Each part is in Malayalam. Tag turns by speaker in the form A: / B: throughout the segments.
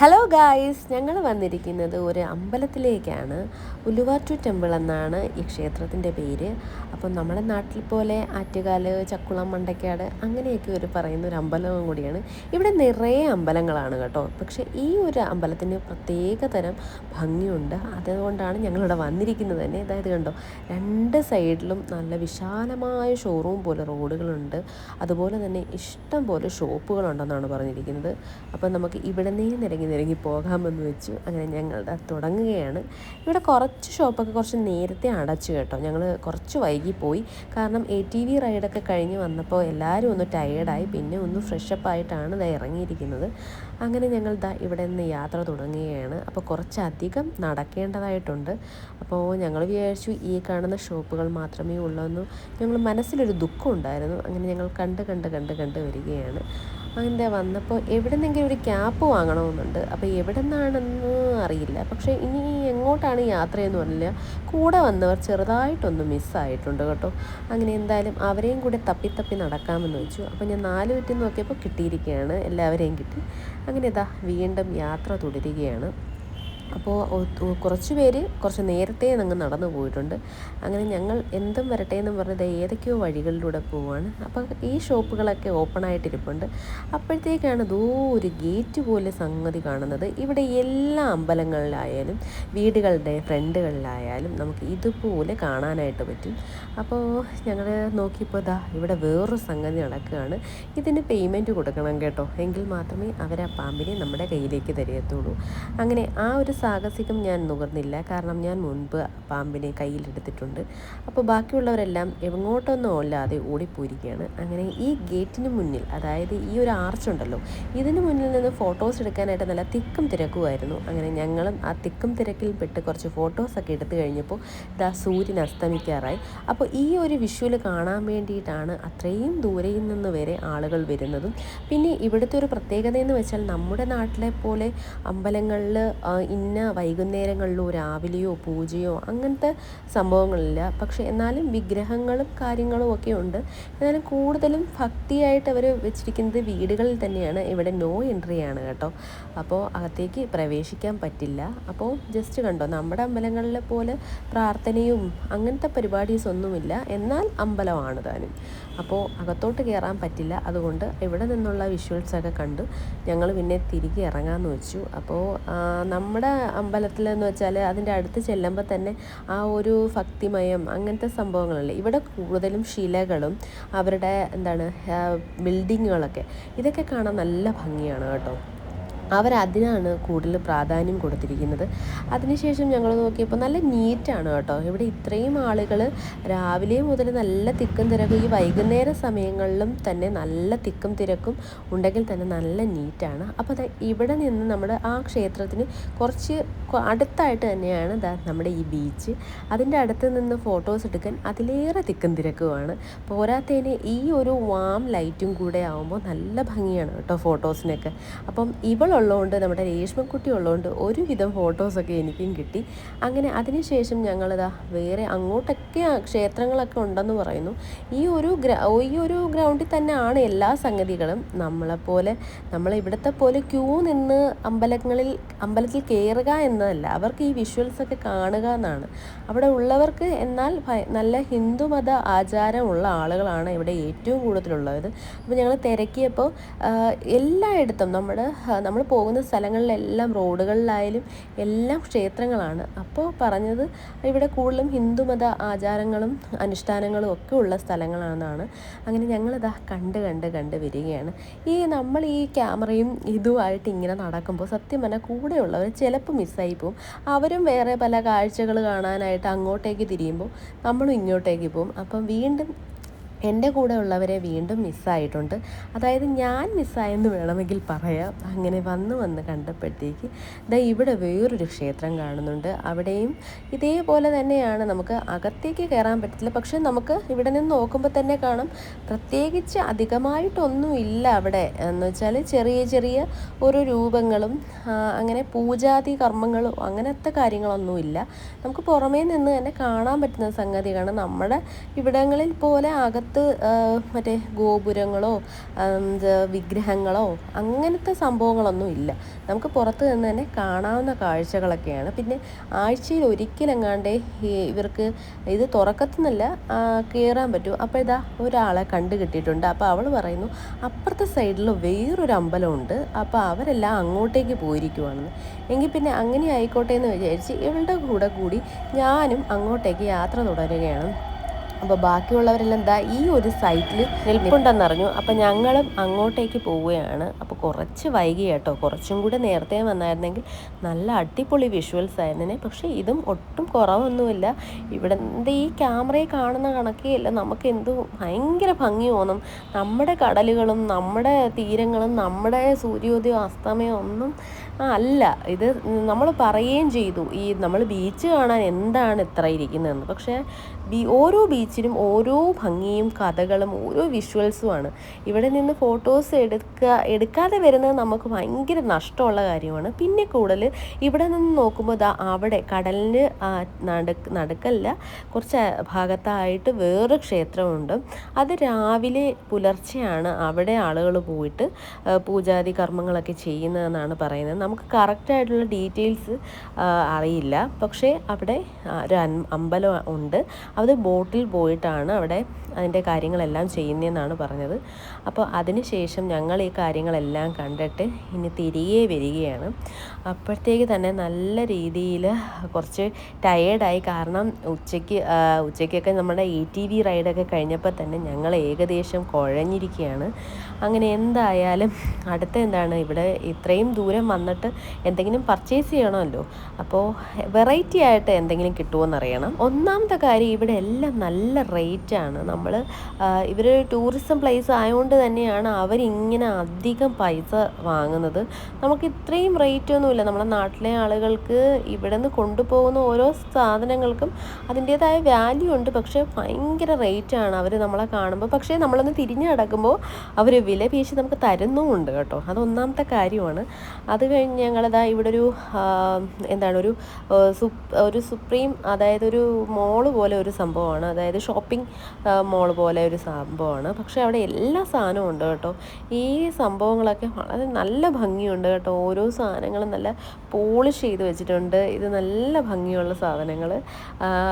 A: ഹലോ ഗായ്സ്, ഞങ്ങൾ വന്നിരിക്കുന്നത് ഒരു അമ്പലത്തിലേക്കാണ്. ഉലുവാറ്റു ടെമ്പിൾ എന്നാണ് ഈ ക്ഷേത്രത്തിൻ്റെ പേര്. അപ്പം നമ്മുടെ നാട്ടിൽ പോലെ ആറ്റുകാല്, ചക്കുളം, മണ്ടയ്ക്കാട് അങ്ങനെയൊക്കെ പറയുന്ന ഒരു അമ്പലവും കൂടിയാണ്. ഇവിടെ നിറയെ അമ്പലങ്ങളാണ് കേട്ടോ. പക്ഷേ ഈ ഒരു അമ്പലത്തിന് പ്രത്യേക തരം ഭംഗിയുണ്ട്. അതുകൊണ്ടാണ് ഞങ്ങളിവിടെ വന്നിരിക്കുന്നത് തന്നെ. അതായത് കണ്ടോ, രണ്ട് സൈഡിലും നല്ല വിശാലമായ ഷോറൂം പോലെ റോഡുകളുണ്ട്. അതുപോലെ തന്നെ ഇഷ്ടം പോലെ ഷോപ്പുകളുണ്ടെന്നാണ് പറഞ്ഞിരിക്കുന്നത്. അപ്പം നമുക്ക് ഇവിടെ നിരങ്ങി പോകാമെന്ന് വെച്ചു. അങ്ങനെ ഞങ്ങളുടെ തുടങ്ങുകയാണ്. ഇവിടെ കുറച്ച് ഷോപ്പൊക്കെ കുറച്ച് നേരത്തെ അടച്ചു കേട്ടോ. ഞങ്ങൾ കുറച്ച് വൈകിപ്പോയി. കാരണം ATV റൈഡൊക്കെ കഴിഞ്ഞ് വന്നപ്പോൾ എല്ലാവരും ഒന്ന് ടയേർഡായി. പിന്നെ ഒന്ന് ഫ്രഷപ്പായിട്ടാണ് ഇറങ്ങിയിരിക്കുന്നത്. അങ്ങനെ ഞങ്ങൾ ഇവിടെ നിന്ന് യാത്ര തുടങ്ങുകയാണ്. അപ്പോൾ കുറച്ചധികം നടക്കേണ്ടതായിട്ടുണ്ട്. അപ്പോൾ ഞങ്ങൾ വിചാരിച്ചു ഈ കാണുന്ന ഷോപ്പുകൾ മാത്രമേ ഉള്ളൂ. ഞങ്ങൾ മനസ്സിലൊരു ദുഃഖം ഉണ്ടായിരുന്നു. അങ്ങനെ ഞങ്ങൾ കണ്ട് വരികയാണ്. അങ്ങനെ വന്നപ്പോൾ എവിടെ നിന്നെങ്കിലും ഒരു ക്യാപ്പ് വാങ്ങണമെന്നുണ്ട്. അപ്പോൾ എവിടെ നിന്നാണെന്ന് അറിയില്ല. പക്ഷേ ഇനി എങ്ങോട്ടാണ് യാത്രയെന്ന് പറഞ്ഞില്ല. കൂടെ വന്നവർ ചെറുതായിട്ടൊന്ന് മിസ്സായിട്ടുണ്ട് കേട്ടോ. അങ്ങനെ എന്തായാലും അവരെയും കൂടെ തപ്പി നടക്കാമെന്ന് വെച്ചു. അപ്പോൾ ഞാൻ 4 ചുറ്റും നോക്കിയപ്പോൾ കിട്ടിയിരിക്കുകയാണ്. എല്ലാവരെയും കിട്ടി. അങ്ങനെ വീണ്ടും യാത്ര തുടരുകയാണ്. അപ്പോൾ കുറച്ച് പേര് കുറച്ച് നേരത്തെ അങ്ങ് നടന്നു പോയിട്ടുണ്ട്. അങ്ങനെ ഞങ്ങൾ എന്തും വരട്ടെ എന്നും പറഞ്ഞത് ഏതൊക്കെയോ വഴികളിലൂടെ പോവുകയാണ്. അപ്പോൾ ഈ ഷോപ്പുകളൊക്കെ ഓപ്പണായിട്ടിരിപ്പുണ്ട്. അപ്പോഴത്തേക്കാണ് ഒരു ഗേറ്റ് പോലെ സംഗതി കാണുന്നത്. ഇവിടെ എല്ലാ അമ്പലങ്ങളിലായാലും വീടുകളുടെ ഫ്രണ്ടുകളിലായാലും നമുക്ക് ഇതുപോലെ കാണാനായിട്ട് പറ്റും. അപ്പോൾ ഞങ്ങൾ നോക്കിയപ്പോൾ ഇവിടെ വേറൊരു സംഗതി നടക്കുകയാണ്. ഇതിന് പേയ്മെൻറ്റ് കൊടുക്കണം കേട്ടോ. എങ്കിൽ മാത്രമേ അവർ ആ പാമ്പിനെ നമ്മുടെ കയ്യിലേക്ക് തരത്തുള്ളൂ. അങ്ങനെ ആ ഒരു സാഹസികം ഞാൻ നുകർന്നില്ല. കാരണം ഞാൻ മുൻപ് പാമ്പിനെ കയ്യിലെടുത്തിട്ടുണ്ട്. അപ്പോൾ ബാക്കിയുള്ളവരെല്ലാം എങ്ങോട്ടൊന്നും അല്ലാതെ ഓടിപ്പോയിരിക്കുകയാണ്. അങ്ങനെ ഈ ഗേറ്റിന് മുന്നിൽ, അതായത് ഈ ഒരു ആർച്ചുണ്ടല്ലോ, ഇതിന് മുന്നിൽ നിന്ന് ഫോട്ടോസ് എടുക്കാനായിട്ട് നല്ല തിക്കും തിരക്കുമായിരുന്നു. അങ്ങനെ ഞങ്ങളും ആ തിക്കും തിരക്കിൽ പെട്ട് കുറച്ച് ഫോട്ടോസൊക്കെ എടുത്തു കഴിഞ്ഞപ്പോൾ സൂര്യൻ അസ്തമിക്കാറായി. അപ്പോൾ ഈ ഒരു വിഷ്വൽ കാണാൻ വേണ്ടിയിട്ടാണ് അത്രയും ദൂരയിൽ നിന്ന് വരെ ആളുകൾ വരുന്നതും. പിന്നെ ഇവിടുത്തെ ഒരു പ്രത്യേകത എന്ന് വെച്ചാൽ നമ്മുടെ നാട്ടിലെ പോലെ അമ്പലങ്ങളിൽ വൈകുന്നേരങ്ങളിലോ രാവിലെയോ പൂജയോ അങ്ങനത്തെ സംഭവങ്ങളില്ല. പക്ഷേ എന്നാലും വിഗ്രഹങ്ങളും കാര്യങ്ങളും ഒക്കെ ഉണ്ട്. എന്നാലും കൂടുതലും ഭക്തിയായിട്ട് അവർ വെച്ചിരിക്കുന്നത് വീടുകളിൽ തന്നെയാണ്. ഇവിടെ നോ എൻട്രി ആണ് കേട്ടോ. അപ്പോൾ അകത്തേക്ക് പ്രവേശിക്കാൻ പറ്റില്ല. അപ്പോൾ ജസ്റ്റ് കണ്ടോ, നമ്മുടെ അമ്പലങ്ങളിലെ പോലെ പ്രാർത്ഥനയും അങ്ങനത്തെ പരിപാടീസ് ഒന്നുമില്ല. എന്നാൽ അമ്പലമാണ് താനും. അപ്പോൾ അകത്തോട്ട് കയറാൻ പറ്റില്ല. അതുകൊണ്ട് ഇവിടെ നിന്നുള്ള വിഷ്വൽസൊക്കെ കണ്ടു ഞങ്ങൾ പിന്നെ തിരികെ ഇറങ്ങാമെന്ന് വെച്ചു. അപ്പോൾ നമ്മുടെ അമ്പലത്തിലെന്ന് വെച്ചാൽ അതിൻ്റെ അടുത്ത് ചെല്ലുമ്പോൾ തന്നെ ആ ഒരു ഭക്തിമയം അങ്ങനത്തെ സംഭവങ്ങളല്ലേ. ഇവിടെ കൂടുതലും ശിലകളും അവരുടെ ബിൽഡിങ്ങുകളൊക്കെ ഇതൊക്കെ കാണാൻ നല്ല ഭംഗിയാണ് കേട്ടോ. അവരതിനാണ് കൂടുതൽ പ്രാധാന്യം കൊടുത്തിരിക്കുന്നത്. അതിനുശേഷം ഞങ്ങൾ നോക്കിയപ്പോൾ നല്ല നീറ്റാണ് കേട്ടോ. ഇവിടെ ഇത്രയും ആളുകൾ രാവിലെ മുതൽ നല്ല തിക്കും തിരക്കും, ഈ വൈകുന്നേര സമയങ്ങളിലും തന്നെ നല്ല തിക്കും തിരക്കും ഉണ്ടെങ്കിൽ തന്നെ നല്ല നീറ്റാണ്. അപ്പോൾ ഇവിടെ നിന്ന് നമ്മുടെ ആ ക്ഷേത്രത്തിന് കുറച്ച് അടുത്തായിട്ട് തന്നെയാണ് നമ്മുടെ ഈ ബീച്ച്. അതിൻ്റെ അടുത്ത് നിന്ന് ഫോട്ടോസ് എടുക്കാൻ അതിലേറെ തിക്കും തിരക്കുമാണ്. പോരാത്തതിന് ഈ ഒരു വാം ലൈറ്റും കൂടെ ആകുമ്പോൾ നല്ല ഭംഗിയാണ് കേട്ടോ ഫോട്ടോസിനൊക്കെ. അപ്പം ഉള്ളതുകൊണ്ട്, നമ്മുടെ രേഷ്മക്കുട്ടി ഉള്ളതുകൊണ്ട് ഒരുവിധം ഫോട്ടോസൊക്കെ എനിക്കും കിട്ടി. അങ്ങനെ അതിനുശേഷം ഞങ്ങളിതാ വേറെ അങ്ങോട്ടൊക്കെ ക്ഷേത്രങ്ങളൊക്കെ ഉണ്ടെന്ന് പറയുന്നു. ഈ ഒരു ഗ്രൗണ്ടിൽ തന്നെയാണ് എല്ലാ സംഗതികളും. നമ്മളിവിടുത്തെ പോലെ ക്യൂ നിന്ന് അമ്പലത്തിൽ കയറുക എന്നതല്ല, അവർക്ക് ഈ വിഷ്വൽസൊക്കെ കാണുക എന്നാണ് അവിടെ ഉള്ളവർക്ക്. എന്നാൽ നല്ല ഹിന്ദുമത ആചാരമുള്ള ആളുകളാണ് ഇവിടെ ഏറ്റവും കൂടുതലുള്ളത്. അപ്പോൾ ഞങ്ങൾ തിരക്കിയപ്പോൾ എല്ലായിടത്തും നമ്മൾ പോകുന്ന സ്ഥലങ്ങളിലെല്ലാം റോഡുകളിലായാലും എല്ലാം ക്ഷേത്രങ്ങളാണ്. അപ്പോൾ പറഞ്ഞത് ഇവിടെ കൂടുതലും ഹിന്ദുമത ആചാരങ്ങളും അനുഷ്ഠാനങ്ങളും ഒക്കെ ഉള്ള സ്ഥലങ്ങളാണെന്നാണ്. അങ്ങനെ ഞങ്ങളിതാ കണ്ട് വരികയാണ്. നമ്മൾ ഈ ക്യാമറയും ഇതുമായിട്ട് ഇങ്ങനെ നടക്കുമ്പോൾ സത്യം പറഞ്ഞാൽ കൂടെയുള്ളവർ ചിലപ്പോൾ മിസ്സായി പോകും. അവരും വേറെ പല കാഴ്ചകൾ കാണാനായിട്ട് അങ്ങോട്ടേക്ക് തിരിയുമ്പോൾ നമ്മളും ഇങ്ങോട്ടേക്ക് പോകും. അപ്പം വീണ്ടും എൻ്റെ കൂടെ ഉള്ളവരെ വീണ്ടും മിസ്സായിട്ടുണ്ട്. അതായത് ഞാൻ മിസ്സായെന്ന് വേണമെങ്കിൽ പറയാം. അങ്ങനെ വന്ന് കണ്ടപ്പോഴത്തേക്ക് ഇവിടെ വേറൊരു ക്ഷേത്രം കാണുന്നുണ്ട്. അവിടെയും ഇതേപോലെ തന്നെയാണ്. നമുക്ക് അകത്തേക്ക് കയറാൻ പറ്റില്ല. പക്ഷെ നമുക്ക് ഇവിടെ നിന്ന് നോക്കുമ്പോൾ തന്നെ കാണാം, പ്രത്യേകിച്ച് അധികമായിട്ടൊന്നും ഇല്ല അവിടെ. എന്ന് വെച്ചാൽ ചെറിയ ഓരോ രൂപങ്ങളും അങ്ങനെ പൂജാതി കർമ്മങ്ങളും അങ്ങനത്തെ കാര്യങ്ങളൊന്നുമില്ല. നമുക്ക് പുറമേ നിന്ന് തന്നെ കാണാൻ പറ്റുന്ന സംഗതിയാണ്. നമ്മുടെ ഇവിടങ്ങളിൽ പോലെ അകത്ത് പുറത്ത് മറ്റേ ഗോപുരങ്ങളോ വിഗ്രഹങ്ങളോ അങ്ങനത്തെ സംഭവങ്ങളൊന്നും ഇല്ല. നമുക്ക് പുറത്ത് നിന്ന് തന്നെ കാണാവുന്ന കാഴ്ചകളൊക്കെയാണ്. പിന്നെ ആഴ്ചയിൽ ഒരിക്കലെങ്ങാണ്ടേ ഇവർക്ക് ഇത് തുറക്കത്തുനിന്നല്ല കയറാൻ പറ്റൂ. അപ്പോൾ ഇതാ ഒരാളെ കണ്ടു കിട്ടിയിട്ടുണ്ട്. അപ്പോൾ അവൾ പറയുന്നു അപ്പുറത്തെ സൈഡിൽ വേറൊരു അമ്പലമുണ്ട്, അപ്പോൾ അവരെല്ലാം അങ്ങോട്ടേക്ക് പോയിരിക്കുവാണെന്ന്. എങ്കിൽ പിന്നെ അങ്ങനെ ആയിക്കോട്ടെ എന്ന് വിചാരിച്ച് ഇവളുടെ കൂടെ കൂടി ഞാനും അങ്ങോട്ടേക്ക് യാത്ര തുടരുകയാണ്. അപ്പോൾ ബാക്കിയുള്ളവരെല്ലാം എന്താ ഈ ഒരു സൈറ്റിൽ നിൽപ്പുണ്ടെന്നറിഞ്ഞു. അപ്പോൾ ഞങ്ങളും അങ്ങോട്ടേക്ക് പോവുകയാണ്. അപ്പോൾ കുറച്ച് വൈകി കേട്ടോ, കുറച്ചും കൂടെ നേരത്തെ വന്നായിരുന്നെങ്കിൽ നല്ല അടിപൊളി വിഷ്വൽസ് ആയിരുന്നേ. പക്ഷേ ഇതും ഒട്ടും കുറവൊന്നുമില്ല. ഇവിടെ ഈ ക്യാമറയിൽ കാണുന്ന കണക്കേ അല്ല, നമുക്ക് എന്തോ ഭയങ്കര ഭംഗി തോന്നും. നമ്മുടെ കടലുകളും നമ്മുടെ തീരങ്ങളും നമ്മുടെ സൂര്യോദയം അസ്തമയം ഒന്നും അല്ല. ഇത് നമ്മൾ പറയുകയും ചെയ്തു, ഈ നമ്മൾ ബീച്ച് കാണാൻ എന്താണ് ഇത്ര ഇരിക്കുന്നതെന്ന്. പക്ഷേ ഓരോ ബീച്ചിനും ഓരോ ഭംഗിയും കഥകളും ഓരോ വിഷ്വൽസുമാണ്. ഇവിടെ നിന്ന് ഫോട്ടോസ് എടുക്കാതെ വരുന്നത് നമുക്ക് ഭയങ്കര നഷ്ടമുള്ള കാര്യമാണ്. പിന്നെ കൂടുതൽ ഇവിടെ നിന്ന് നോക്കുമ്പോൾ അവിടെ കടലിന് നടുക്കല്ല, കുറച്ച് ഭാഗത്തായിട്ട് വേറൊരു ക്ഷേത്രമുണ്ട്. അത് രാവിലെ പുലർച്ചെയാണ് അവിടെ ആളുകൾ പോയിട്ട് പൂജാതി കർമ്മങ്ങളൊക്കെ ചെയ്യുന്നതെന്നാണ് പറയുന്നത്. നമുക്ക് കറക്റ്റായിട്ടുള്ള ഡീറ്റെയിൽസ് അറിയില്ല. പക്ഷേ അവിടെ ഒരു അമ്പലം ഉണ്ട്. അത് ബോട്ടിൽ പോയിട്ടാണ് അവിടെ അതിൻ്റെ കാര്യങ്ങളെല്ലാം ചെയ്യുന്നതെന്നാണ് പറഞ്ഞത്. അപ്പോൾ അതിന് ശേഷം ഞങ്ങൾ ഈ കാര്യങ്ങളെല്ലാം കണ്ടിട്ട് ഇനി തിരികെ വരികയാണ്. അപ്പോഴത്തേക്ക് തന്നെ നല്ല രീതിയിൽ കുറച്ച് ടയേർഡായി. കാരണം ഉച്ചയ്ക്കൊക്കെ നമ്മുടെ ATV റൈഡൊക്കെ കഴിഞ്ഞപ്പോൾ തന്നെ ഞങ്ങൾ ഏകദേശം കുഴഞ്ഞിരിക്കുകയാണ്. അങ്ങനെ എന്തായാലും അടുത്ത എന്താണ്, ഇവിടെ ഇത്രയും ദൂരം വന്നിട്ട് എന്തെങ്കിലും പർച്ചേസ് ചെയ്യണമല്ലോ. അപ്പോൾ വെറൈറ്റി ആയിട്ട് എന്തെങ്കിലും കിട്ടുമോയെന്നറിയണം. ഒന്നാമത്തെ കാര്യം ഇവിടെ എല്ലാം നല്ല റേറ്റാണ്. ഇവർ ടൂറിസം പ്ലേസ് ആയതുകൊണ്ട് തന്നെയാണ് അവരിങ്ങനെ അധികം പൈസ വാങ്ങുന്നത്. നമുക്ക് ഇത്രയും റേറ്റ് ഒന്നുമില്ല. നമ്മുടെ നാട്ടിലെ ആളുകൾക്ക് ഇവിടെ നിന്ന് കൊണ്ടുപോകുന്ന ഓരോ സാധനങ്ങൾക്കും അതിൻ്റേതായ വാല്യൂ ഉണ്ട്. പക്ഷേ ഭയങ്കര റേറ്റാണ് അവർ നമ്മളെ കാണുമ്പോൾ. പക്ഷേ നമ്മളൊന്ന് തിരിഞ്ഞു കിടക്കുമ്പോൾ അവർ വില പേശി നമുക്ക് തരുന്നുമുണ്ട് കേട്ടോ. അതൊന്നാമത്തെ കാര്യമാണ്. അത് കഴിഞ്ഞ് ഞങ്ങളിതാ ഇവിടെ എന്താണ് ഒരു സുപ്രീം, അതായത് ഒരു മോള് പോലെ ഒരു സംഭവമാണ്. അതായത് ഷോപ്പിംഗ് മോൾ പോലെ ഒരു സംഭവമാണ്. പക്ഷേ അവിടെ എല്ലാ സാധനവും ഉണ്ട് കേട്ടോ. ഈ സംഭവങ്ങളൊക്കെ വളരെ നല്ല ഭംഗിയുണ്ട് കേട്ടോ. ഓരോ സാധനങ്ങളും നല്ല പോളിഷ് ചെയ്ത് വെച്ചിട്ടുണ്ട്. ഇത് നല്ല ഭംഗിയുള്ള സാധനങ്ങൾ.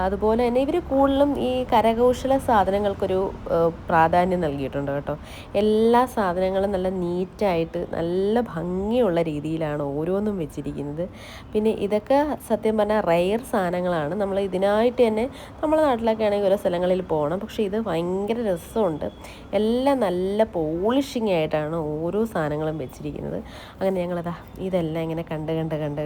A: അതുപോലെ തന്നെ ഇവർ കൂടുതലും ഈ കരകൗശല സാധനങ്ങൾക്കൊരു പ്രാധാന്യം നൽകിയിട്ടുണ്ട് കേട്ടോ. എല്ലാ സാധനങ്ങളും നല്ല നീറ്റായിട്ട് നല്ല ഭംഗിയുള്ള രീതിയിലാണ് ഓരോന്നും വെച്ചിരിക്കുന്നത്. പിന്നെ ഇതൊക്കെ സത്യം പറഞ്ഞാൽ റെയർ സാധനങ്ങളാണ്. നമ്മൾ ഇതിനായിട്ട് തന്നെ നമ്മുടെ നാട്ടിലൊക്കെ ആണെങ്കിൽ ഓരോ സ്ഥലങ്ങളിൽ പോകണം. പക്ഷേ ഇത് ഭയങ്കര രസമുണ്ട്. എല്ലാം നല്ല പോളിഷിങ് ആയിട്ടാണ് ഓരോ സാധനങ്ങളും വെച്ചിരിക്കുന്നത്. അങ്ങനെ ഞങ്ങളതാ ഇതെല്ലാം ഇങ്ങനെ കണ്ട്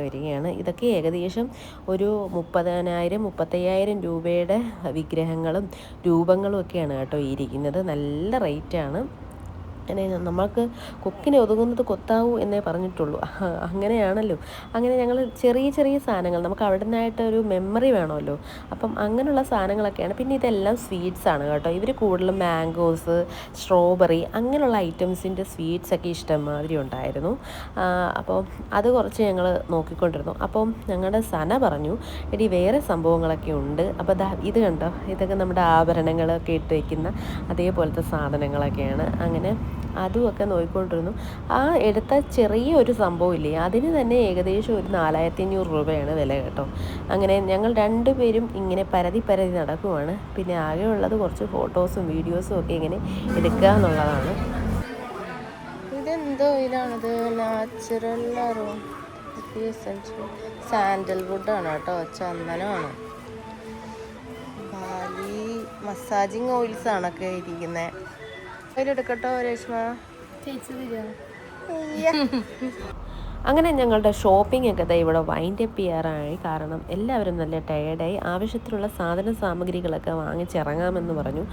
A: വരികയാണ്. ഇതൊക്കെ ഏകദേശം ഒരു 30,000-35,000 രൂപയുടെ വിഗ്രഹങ്ങളും രൂപങ്ങളും ഒക്കെയാണ് കേട്ടോ ഇരിക്കുന്നത്. നല്ല റേറ്റാണ്. അങ്ങനെ നമ്മൾക്ക് കൊക്കിനെ ഒതുങ്ങുന്നത് കൊത്താവൂ എന്നേ പറഞ്ഞിട്ടുള്ളൂ. അങ്ങനെയാണല്ലോ. അങ്ങനെ ഞങ്ങൾ ചെറിയ ചെറിയ സാധനങ്ങൾ, നമുക്ക് അവിടെ നിന്നായിട്ട് ഒരു മെമ്മറി വേണമല്ലോ. അപ്പം അങ്ങനെയുള്ള സാധനങ്ങളൊക്കെയാണ്. പിന്നെ ഇതെല്ലാം സ്വീറ്റ്സാണ് കേട്ടോ. ഇവർ കൂടുതലും മാംഗോസ്, സ്ട്രോബെറി അങ്ങനെയുള്ള ഐറ്റംസിൻ്റെ സ്വീറ്റ്സൊക്കെ ഇഷ്ടംമാതിരി ഉണ്ടായിരുന്നു. അപ്പോൾ അത് കുറച്ച് ഞങ്ങൾ നോക്കിക്കൊണ്ടിരുന്നു. അപ്പം ഞങ്ങളുടെ സന പറഞ്ഞു, എടി വേറെ സംഭവങ്ങളൊക്കെ ഉണ്ട്. അപ്പോൾ ഇത് കണ്ടോ, ഇതൊക്കെ നമ്മുടെ ആഭരണങ്ങളൊക്കെ ഇട്ട് വയ്ക്കുന്ന അതേപോലത്തെ സാധനങ്ങളൊക്കെയാണ്. അങ്ങനെ അതുമൊക്കെ നോക്കിക്കൊണ്ടിരുന്നു. ആ എടുത്ത ചെറിയൊരു സംഭവമില്ലേ, അതിന് തന്നെ ഏകദേശം ഒരു 4,500 രൂപയാണ് വില കേട്ടോ. അങ്ങനെ ഞങ്ങൾ രണ്ടുപേരും ഇങ്ങനെ പരതി നടക്കുവാണ്. പിന്നെ ആകെയുള്ളത് കുറച്ച് ഫോട്ടോസും വീഡിയോസും ഒക്കെ ഇങ്ങനെ എടുക്കുക എന്നുള്ളതാണ്. ഇതെന്തോ ഇതാണത്, നാച്ചുറൽ സാൻഡൽവുഡാണ് കേട്ടോ, ചന്ദനമാണ്. ബാലി മസാജിങ് ഓയിൽസ് ആണൊക്കെ ഇരിക്കുന്നത്. അതിലെടുക്കട്ടോ രേഷ്മ, ചേച്ചി തരുമോ? അങ്ങനെ ഞങ്ങളുടെ ഷോപ്പിംഗ് ഒക്കെ ഇവിടെ വൈൻഡ് അപ്പ് ചെയ്യാറായി. കാരണം എല്ലാവരും നല്ല ടയേർഡായി. ആവശ്യത്തിനുള്ള സാധന സാമഗ്രികളൊക്കെ വാങ്ങിച്ചിറങ്ങാമെന്ന് പറഞ്ഞു.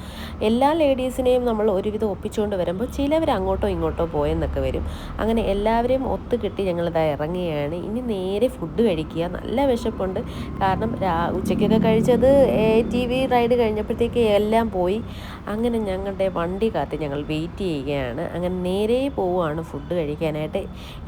A: എല്ലാ ലേഡീസിനെയും നമ്മൾ ഒരുവിധം ഒപ്പിച്ചുകൊണ്ട് വരുമ്പോൾ ചിലവർ അങ്ങോട്ടോ ഇങ്ങോട്ടോ പോയെന്നൊക്കെ വരും. അങ്ങനെ എല്ലാവരെയും ഒത്തുകിട്ടി ഞങ്ങളിതാ ഇറങ്ങുകയാണ്. ഇനി നേരെ ഫുഡ് കഴിക്കുക. നല്ല വിശപ്പുണ്ട്. കാരണം ഉച്ചയ്ക്കൊക്കെ കഴിച്ചത് ATV റൈഡ് കഴിഞ്ഞപ്പോഴത്തേക്ക് എല്ലാം പോയി. അങ്ങനെ ഞങ്ങളുടെ വണ്ടി കാത്ത് ഞങ്ങൾ വെയിറ്റ് ചെയ്യുകയാണ്. അങ്ങനെ നേരെ പോവുകയാണ് ഫുഡ് കഴിക്കാനായിട്ട്.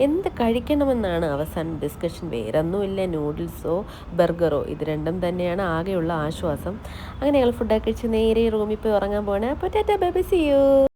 A: എന്ത് കഴിക്കാൻ കഴിക്കണമെന്നാണ് അവസാനം ഡിസ്കഷൻ. വേറൊന്നുമില്ല, നൂഡിൽസോ ബർഗറോ, ഇത് രണ്ടും തന്നെയാണ് ആകെയുള്ള ആശ്വാസം. അങ്ങനെ ഞങ്ങൾ ഫുഡൊക്കെ കഴിച്ച് നേരെ റൂമിൽ പോയി ഉറങ്ങാൻ പോകണേ. അപ്പോൾ tata bye bye, see U.